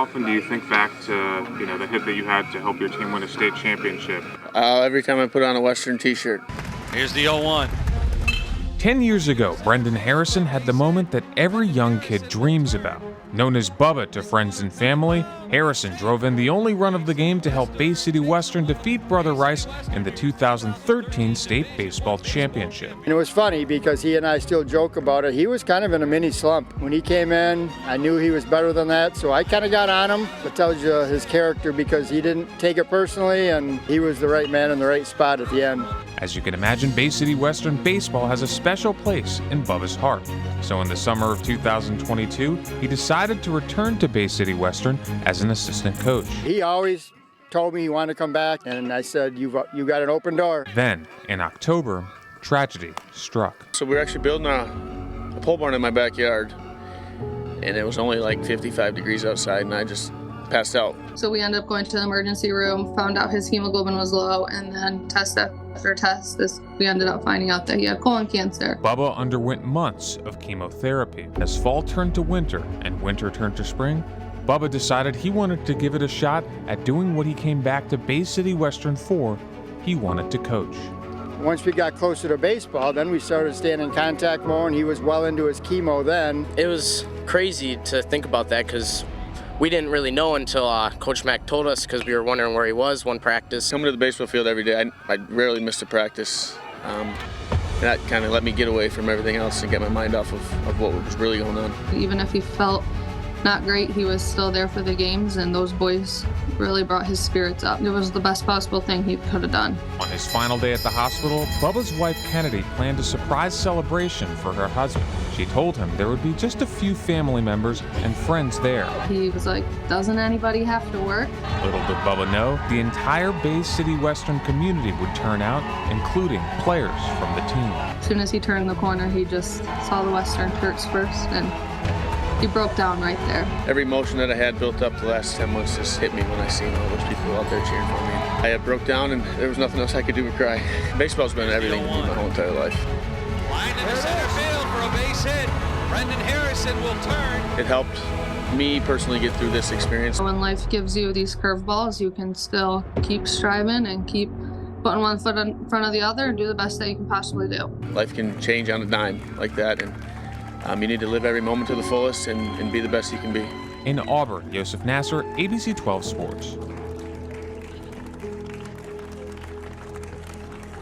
often do you think back to, the hit that you had to help your team win a state championship? Every time I put on a Western t-shirt. Here's the 0-1. 10 years ago, Brendan Harrison had the moment that every young kid dreams about. Known as Bubba to friends and family, Harrison drove in the only run of the game to help Bay City Western defeat Brother Rice in the 2013 State Baseball Championship. And it was funny because he and I still joke about it. He was kind of in a mini slump. When he came in, I knew he was better than that, so I kind of got on him. That tells you his character because he didn't take it personally, and he was the right man in the right spot at the end. As you can imagine, Bay City Western baseball has a special place in Bubba's heart. So in the summer of 2022, he decided to return to Bay City Western as an assistant coach. He always told me he wanted to come back, and I said, you got an open door. Then, in October, tragedy struck. So we were actually building a pole barn in my backyard, and it was only like 55 degrees outside, and I just passed out. So we ended up going to the emergency room, found out his hemoglobin was low, and then test after test, we ended up finding out that he had colon cancer. Bubba underwent months of chemotherapy. As fall turned to winter and winter turned to spring, Bubba decided he wanted to give it a shot at doing what he came back to Bay City Western for. He wanted to coach. Once we got closer to baseball, then we started staying in contact more, and he was well into his chemo then. It was crazy to think about that because we didn't really know until Coach Mack told us because we were wondering where he was one practice. Coming to the baseball field every day, I rarely missed a practice. And that kind of let me get away from everything else and get my mind off of what was really going on. Even if he felt not great, he was still there for the games, and those boys really brought his spirits up. It was the best possible thing he could have done. On his final day at the hospital, Bubba's wife Kennedy planned a surprise celebration for her husband. She told him there would be just a few family members and friends there. He was like, doesn't anybody have to work? Little did Bubba know, the entire Bay City Western community would turn out, including players from the team. As soon as he turned the corner, he just saw the Western shirts first, and he broke down right there. Every emotion that I had built up the last 10 months just hit me when I seen all those people out there cheering for me. I broke down, and there was nothing else I could do but cry. Baseball's been everything to me my whole entire life. Line into center field for a base hit. Brendan Harrison will turn. It helped me personally get through this experience. When life gives you these curveballs, you can still keep striving and keep putting one foot in front of the other and do the best that you can possibly do. Life can change on a dime like that, and you need to live every moment to the fullest and be the best you can be. In Auburn, Yosef Nasser, ABC12 Sports.